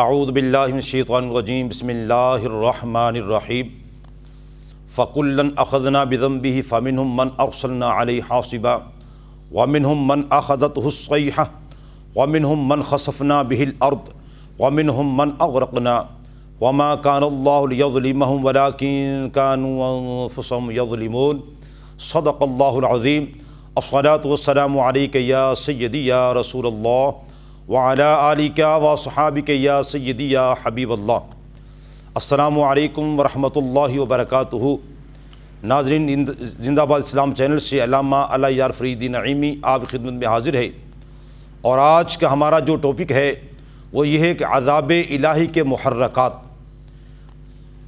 اعوذ باللہ من الشیطان الرجیم بسم اللہ الرحمن الرحیم فَكُلًّا أَخَذْنَا بِذَنبِهِ فَمِنْهُمْ مَنْ أَرْسَلْنَا عَلَيْهِ حَاصِبًا وَمِنْهُمْ مَنْ أَخَذَتْهُ الصَّيْحَةُ وَمِنْهُمْ مَنْ خَسَفْنَا بِهِ الْأَرْضَ وَمِنْهُمْ مَنْ أَغْرَقْنَا وَمَا كَانَ اللَّهُ لِيَظْلِمَهُمْ وَلَكِنْ كَانُوا أَنفُسَهُمْ يَظْلِمُونَ صدق اللَّهُ العظيم الصلاة والسلام عليك يا سيدي يا رسول الله وعلى آلِكَ وصحابِكَ يا سيدي يا حبیب اللہ۔ السلام علیکم ورحمۃ اللہ وبرکاتہ۔ ناظرین، زندہ باد اسلام چینل سے علامہ علی یار فریدی نعیمی آپ کی خدمت میں حاضر ہے، اور آج کا ہمارا جو ٹاپک ہے وہ یہ ہے کہ عذاب الہی کے محرکات،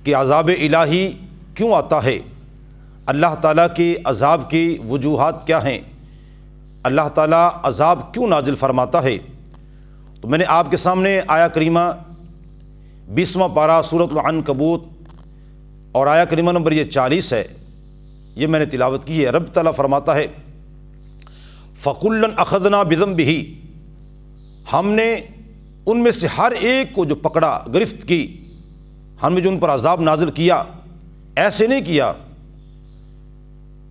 کہ عذاب الہی کیوں آتا ہے، اللہ تعالیٰ کے عذاب کی وجوہات کیا ہیں، اللہ تعالیٰ عذاب کیوں نازل فرماتا ہے۔ تو میں نے آپ کے سامنے آیا کریمہ 20واں پارہ سورۃ العنکبوت اور آیا کریمہ نمبر یہ 40 ہے، یہ میں نے تلاوت کی ہے۔ رب تعالیٰ فرماتا ہے فَكُلًّا أَخَذْنَا بِذَنبِهِ، ہم نے ان میں سے ہر ایک کو جو پکڑا، گرفت کی، ہم نے جو ان پر عذاب نازل کیا، ایسے نہیں کیا،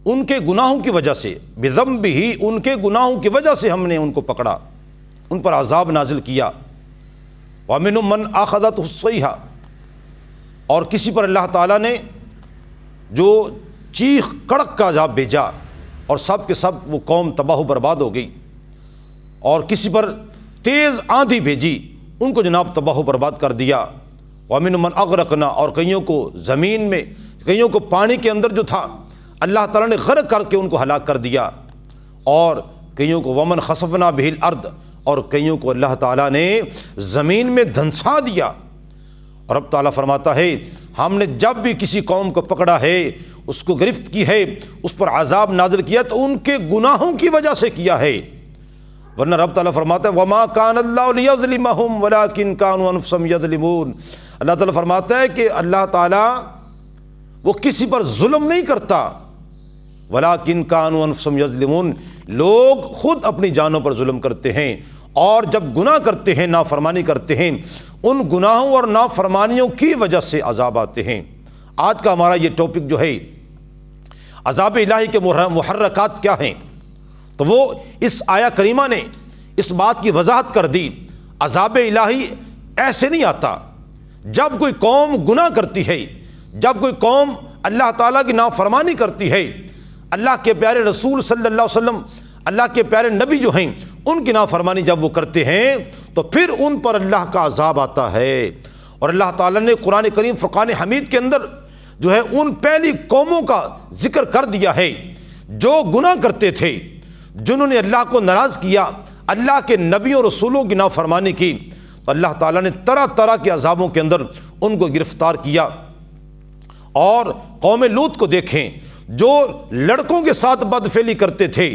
ان کے گناہوں کی وجہ سے، بِذَنبِهِ ان کے گناہوں کی وجہ سے ہم نے ان کو پکڑا، ان پر عذاب نازل کیا۔ وَمِنْهُمْ مَنْ أَخَذَتْهُ الصَّيْحَةُ، اور کسی پر اللہ تعالیٰ نے جو چیخ کڑک کا عذاب بھیجا اور سب کے سب وہ قوم تباہ و برباد ہو گئی، اور کسی پر تیز آندھی بھیجی، ان کو جناب تباہ و برباد کر دیا۔ وَمِنْهُمْ مَنْ أَغْرَقْنَا، اور کئیوں کو زمین میں، کئیوں کو پانی کے اندر جو تھا اللہ تعالیٰ نے غرق کر کے ان کو ہلاک کر دیا، اور کئیوں کو وَمَنْ خَسَفْنَا بِهِ الْأَرْضَ، اور کئیوں کو اللہ تعالیٰ نے زمین میں دھنسا دیا۔ اور رب تعالیٰ فرماتا ہے ہم نے جب بھی کسی قوم کو پکڑا ہے، اس کو گرفت کی ہے، اس پر عذاب نازل کیا، تو ان کے گناہوں کی وجہ سے کیا ہے، ورنہ رب تعالیٰ فرماتا ہے وَمَا كَانَ اللَّهُ لِيَظْلِمَهُمْ وَلَكِنْ كَانُوا أَنفُسَهُمْ يَظْلِمُونَ۔ اللہ تعالیٰ فرماتا ہے کہ اللہ تعالیٰ وہ کسی پر ظلم نہیں کرتا، وَلَكِنْ كَانُوا أَنفُسَهُمْ يَظْلِمُونَ، لوگ خود اپنی جانوں پر ظلم کرتے ہیں، اور جب گناہ کرتے ہیں، نافرمانی کرتے ہیں، ان گناہوں اور نافرمانیوں کی وجہ سے عذاب آتے ہیں۔ آج کا ہمارا یہ ٹاپک جو ہے عذاب الہی کے محرکات کیا ہیں، تو وہ اس آیا کریمہ نے اس بات کی وضاحت کر دی۔ عذاب الہی ایسے نہیں آتا، جب کوئی قوم گناہ کرتی ہے، جب کوئی قوم اللہ تعالیٰ کی نافرمانی کرتی ہے، اللہ کے پیارے رسول صلی اللہ علیہ وسلم، اللہ کے پیارے نبی جو ہیں ان کی نافرمانی جب وہ کرتے ہیں تو پھر ان پر اللہ کا عذاب آتا ہے۔ اور اللہ تعالیٰ نے قرآن کریم فرقان حمید کے اندر جو ہے ان پہلی قوموں کا ذکر کر دیا ہے جو گناہ کرتے تھے، جنہوں نے اللہ کو ناراض کیا، اللہ کے نبیوں رسولوں کی نافرمانی کی، تو اللہ تعالیٰ نے طرح طرح کے عذابوں کے اندر ان کو گرفتار کیا۔ اور قوم لوط کو دیکھیں، جو لڑکوں کے ساتھ بدفعلی کرتے تھے،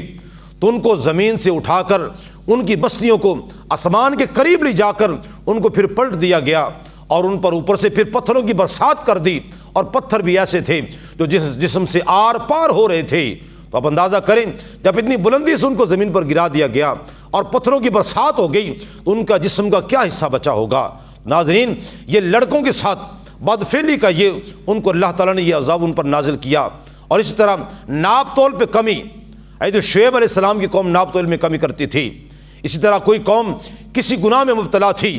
تو ان کو زمین سے اٹھا کر ان کی بستیوں کو آسمان کے قریب لے جا کر ان کو پھر پلٹ دیا گیا، اور ان پر اوپر سے پھر پتھروں کی برسات کر دی، اور پتھر بھی ایسے تھے جو جسم سے آر پار ہو رہے تھے۔ تو آپ اندازہ کریں جب اتنی بلندی سے ان کو زمین پر گرا دیا گیا اور پتھروں کی برسات ہو گئی تو ان کا جسم کا کیا حصہ بچا ہوگا۔ ناظرین، یہ لڑکوں کے ساتھ بدفعلی کا یہ ان کو اللہ تعالیٰ نے یہ عذاب ان پر نازل کیا۔ اور اسی طرح ناپ تول پہ کمی، جو شعیب علیہ السلام کی قوم ناپ تول میں کمی کرتی تھی، اسی طرح کوئی قوم کسی گناہ میں مبتلا تھی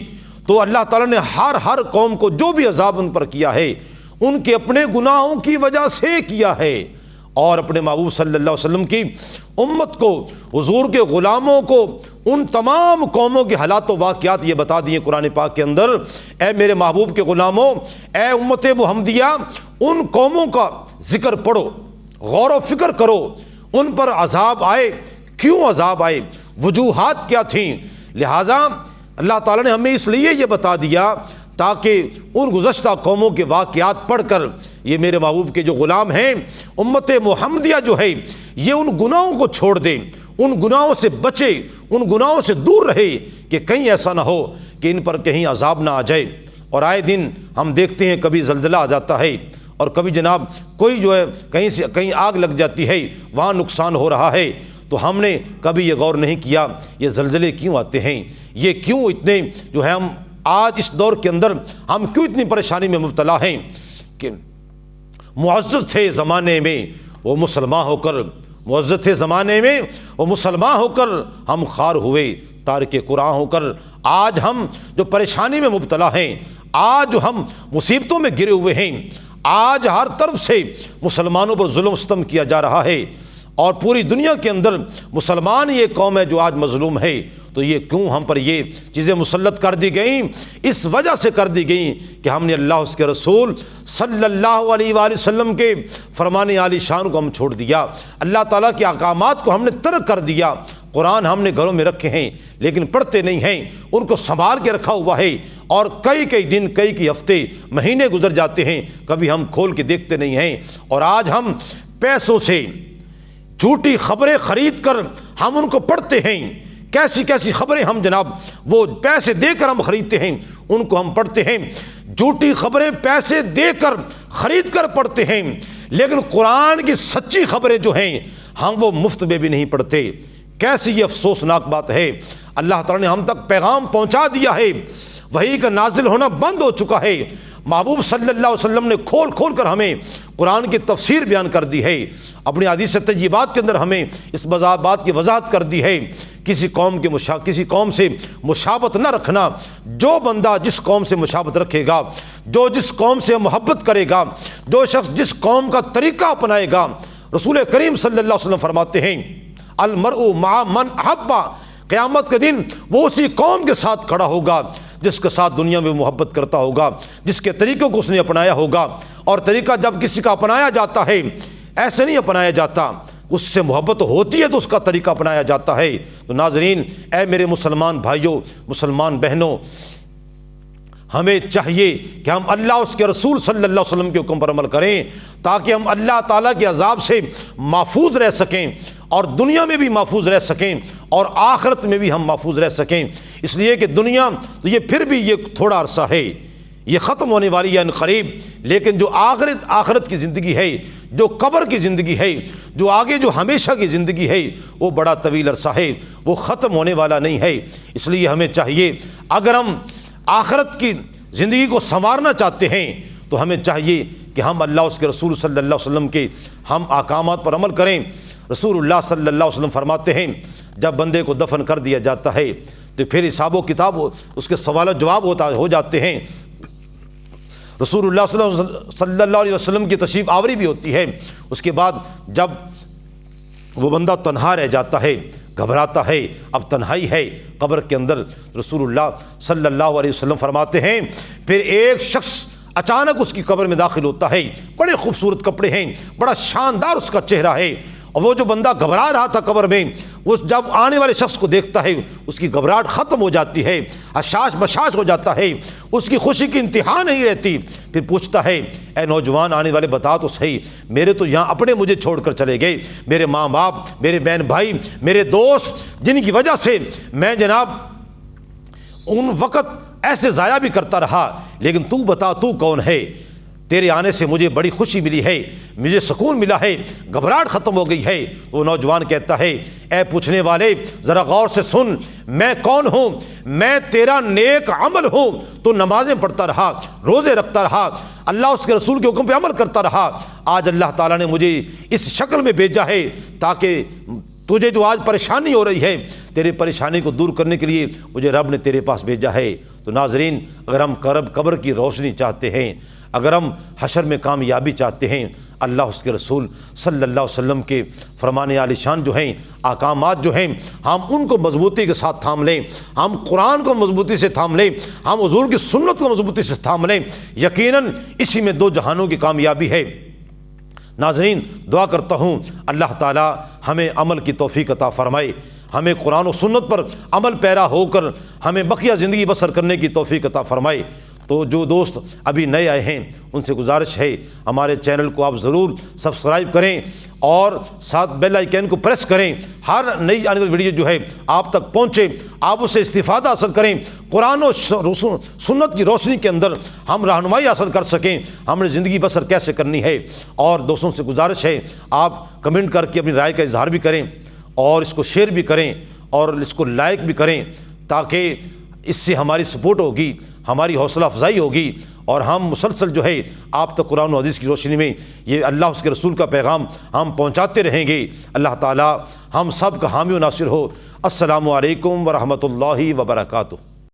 تو اللہ تعالیٰ نے ہر قوم کو جو بھی عذاب ان پر کیا ہے ان کے اپنے گناہوں کی وجہ سے کیا ہے۔ اور اپنے محبوب صلی اللہ علیہ وسلم کی امت کو، حضور کے غلاموں کو، ان تمام قوموں کے حالات و واقعات یہ بتا دیے قرآن پاک کے اندر۔ اے میرے محبوب کے غلاموں، اے امت محمدیہ، ان قوموں کا ذکر پڑھو، غور و فکر کرو، ان پر عذاب آئے، کیوں عذاب آئے، وجوہات کیا تھیں۔ لہٰذا اللہ تعالیٰ نے ہمیں اس لیے یہ بتا دیا تاکہ ان گزشتہ قوموں کے واقعات پڑھ کر یہ میرے محبوب کے جو غلام ہیں، امت محمدیہ جو ہے، یہ ان گناہوں کو چھوڑ دیں، ان گناہوں سے بچے، ان گناہوں سے دور رہے کہ کہیں ایسا نہ ہو کہ ان پر کہیں عذاب نہ آ جائے۔ اور آئے دن ہم دیکھتے ہیں کبھی زلزلہ آ جاتا ہے، اور کبھی جناب کوئی جو ہے کہیں سے کہیں آگ لگ جاتی ہے، وہاں نقصان ہو رہا ہے، تو ہم نے کبھی یہ غور نہیں کیا یہ زلزلے کیوں آتے ہیں، یہ کیوں اتنے جو ہے ہم آج اس دور کے اندر ہم کیوں اتنی پریشانی میں مبتلا ہیں کہ معزز تھے زمانے میں وہ مسلمان ہو کر، معزز تھے زمانے میں وہ مسلمان ہو کر ہم خوار ہوئے تارک قرآن ہو کر۔ آج ہم جو پریشانی میں مبتلا ہیں، آج جو ہم مصیبتوں میں گرے ہوئے ہیں، آج ہر طرف سے مسلمانوں پر ظلم و ستم کیا جا رہا ہے، اور پوری دنیا کے اندر مسلمان یہ قوم ہے جو آج مظلوم ہے، تو یہ کیوں ہم پر یہ چیزیں مسلط کر دی گئیں؟ اس وجہ سے کر دی گئیں کہ ہم نے اللہ اس کے رسول صلی اللہ علیہ وآلہ وسلم کے فرمان عالی شان کو ہم چھوڑ دیا، اللہ تعالیٰ کے احکامات کو ہم نے ترک کر دیا۔ قرآن ہم نے گھروں میں رکھے ہیں لیکن پڑھتے نہیں ہیں، ان کو سنبھال کے رکھا ہوا ہے، اور کئی دن کئی ہفتے مہینے گزر جاتے ہیں، کبھی ہم کھول کے دیکھتے نہیں ہیں۔ اور آج ہم پیسوں سے جھوٹی خبریں خرید کر ہم ان کو پڑھتے ہیں، کیسی خبریں ہم جناب وہ پیسے دے کر ہم خریدتے ہیں، ان کو ہم پڑھتے ہیں، جھوٹی خبریں پیسے دے کر خرید کر پڑھتے ہیں، لیکن قرآن کی سچی خبریں جو ہیں ہم وہ مفت میں بھی نہیں پڑھتے۔ کیسی یہ افسوسناک بات ہے۔ اللہ تعالیٰ نے ہم تک پیغام پہنچا دیا ہے، وحی کا نازل ہونا بند ہو چکا ہے، محبوب صلی اللہ علیہ وسلم نے کھول کر ہمیں قرآن کی تفسیر بیان کر دی ہے، اپنی حدیث طیبات کے اندر ہمیں اس بات کی وضاحت کر دی ہے۔ کسی قوم سے مشابہت نہ رکھنا، جو بندہ جس قوم سے مشابہت رکھے گا، جو جس قوم سے محبت کرے گا، جو شخص جس قوم کا طریقہ اپنائے گا، رسول کریم صلی اللہ علیہ وسلم فرماتے ہیں المرء مع من احبا، قیامت کے دن وہ اسی قوم کے ساتھ کھڑا ہوگا جس کے ساتھ دنیا میں محبت کرتا ہوگا، جس کے طریقوں کو اس نے اپنایا ہوگا۔ اور طریقہ جب کسی کا اپنایا جاتا ہے، ایسے نہیں اپنایا جاتا، اس سے محبت ہوتی ہے تو اس کا طریقہ اپنایا جاتا ہے۔ تو ناظرین، اے میرے مسلمان بھائیوں، مسلمان بہنوں، ہمیں چاہیے کہ ہم اللہ اس کے رسول صلی اللہ علیہ وسلم کے حکم پر عمل کریں، تاکہ ہم اللہ تعالیٰ کے عذاب سے محفوظ رہ سکیں، اور دنیا میں بھی محفوظ رہ سکیں، اور آخرت میں بھی ہم محفوظ رہ سکیں۔ اس لیے کہ دنیا تو یہ پھر بھی یہ تھوڑا عرصہ ہے، یہ ختم ہونے والی ہے ان قریب، لیکن جو آخرت کی زندگی ہے، جو قبر کی زندگی ہے، جو آگے جو ہمیشہ کی زندگی ہے، وہ بڑا طویل عرصہ ہے، وہ ختم ہونے والا نہیں ہے۔ اس لیے ہمیں چاہیے، اگر ہم آخرت کی زندگی کو سنوارنا چاہتے ہیں تو ہمیں چاہیے کہ ہم اللہ اس کے رسول صلی اللہ علیہ وسلم کے ہم احکامات پر عمل کریں۔ رسول اللہ صلی اللہ علیہ وسلم فرماتے ہیں جب بندے کو دفن کر دیا جاتا ہے تو پھر حساب و کتاب اس کے سوال و جواب ہو جاتے ہیں۔ رسول اللہ صلی اللہ علیہ وسلم کی تشریف آوری بھی ہوتی ہے۔ اس کے بعد جب وہ بندہ تنہا رہ جاتا ہے، گھبراتا ہے، اب تنہائی ہے قبر کے اندر، رسول اللہ صلی اللہ علیہ وسلم فرماتے ہیں پھر ایک شخص اچانک اس کی قبر میں داخل ہوتا ہے، بڑے خوبصورت کپڑے ہیں، بڑا شاندار اس کا چہرہ ہے، اور وہ جو بندہ گھبرا رہا تھا قبر میں، وہ جب آنے والے شخص کو دیکھتا ہے اس کی گھبراہٹ ختم ہو جاتی ہے، حشاش بشاش ہو جاتا ہے، اس کی خوشی کی انتہا نہیں رہتی۔ پھر پوچھتا ہے اے نوجوان آنے والے، بتا تو صحیح، میرے تو یہاں اپنے مجھے چھوڑ کر چلے گئے، میرے ماں باپ، میرے بہن بھائی، میرے دوست، جن کی وجہ سے میں جناب ان وقت ایسے ضائع بھی کرتا رہا، لیکن تو بتا تو کون ہے؟ تیرے آنے سے مجھے بڑی خوشی ملی ہے، مجھے سکون ملا ہے، گھبراہٹ ختم ہو گئی ہے۔ وہ نوجوان کہتا ہے اے پوچھنے والے ذرا غور سے سن، میں کون ہوں؟ میں تیرا نیک عمل ہوں، تو نمازیں پڑھتا رہا، روزے رکھتا رہا، اللہ اس کے رسول کے حکم پہ عمل کرتا رہا، آج اللہ تعالیٰ نے مجھے اس شکل میں بھیجا ہے تاکہ تجھے جو آج پریشانی ہو رہی ہے، تیری پریشانی کو دور کرنے کے لیے مجھے رب نے تیرے پاس بھیجا ہے۔ تو ناظرین، اگر ہم قبر کی روشنی چاہتے ہیں، اگر ہم حشر میں کامیابی چاہتے ہیں، اللہ اس کے رسول صلی اللہ علیہ وسلم کے فرمان عالی شان جو ہیں، احکامات جو ہیں، ہم ان کو مضبوطی کے ساتھ تھام لیں، ہم قرآن کو مضبوطی سے تھام لیں، ہم حضور کی سنت کو مضبوطی سے تھام لیں، یقیناً اسی میں دو جہانوں کی کامیابی ہے۔ ناظرین، دعا کرتا ہوں اللہ تعالی ہمیں عمل کی توفیق عطا فرمائے، ہمیں قرآن و سنت پر عمل پیرا ہو کر ہمیں بقیہ زندگی بسر کرنے کی توفیق عطا فرمائے۔ تو جو دوست ابھی نئے آئے ہیں ان سے گزارش ہے ہمارے چینل کو آپ ضرور سبسکرائب کریں اور ساتھ بیل آئیکن کو پریس کریں، ہر نئی آنے والی ویڈیو جو ہے آپ تک پہنچے، آپ اس سے استفادہ حاصل کریں، قرآن و سنت کی روشنی کے اندر ہم رہنمائی حاصل کر سکیں ہم نے زندگی بسر کیسے کرنی ہے۔ اور دوستوں سے گزارش ہے آپ کمنٹ کر کے اپنی رائے کا اظہار بھی کریں، اور اس کو شیئر بھی کریں، اور اس کو لائک بھی کریں، تاکہ اس سے ہماری سپورٹ ہوگی، ہماری حوصلہ افزائی ہوگی، اور ہم مسلسل جو ہے آپ تک قرآن و حدیث کی روشنی میں یہ اللہ اس کے رسول کا پیغام ہم پہنچاتے رہیں گے۔ اللہ تعالی ہم سب کا حامی و ناصر ہو۔ السلام علیکم ورحمۃ اللہ وبرکاتہ۔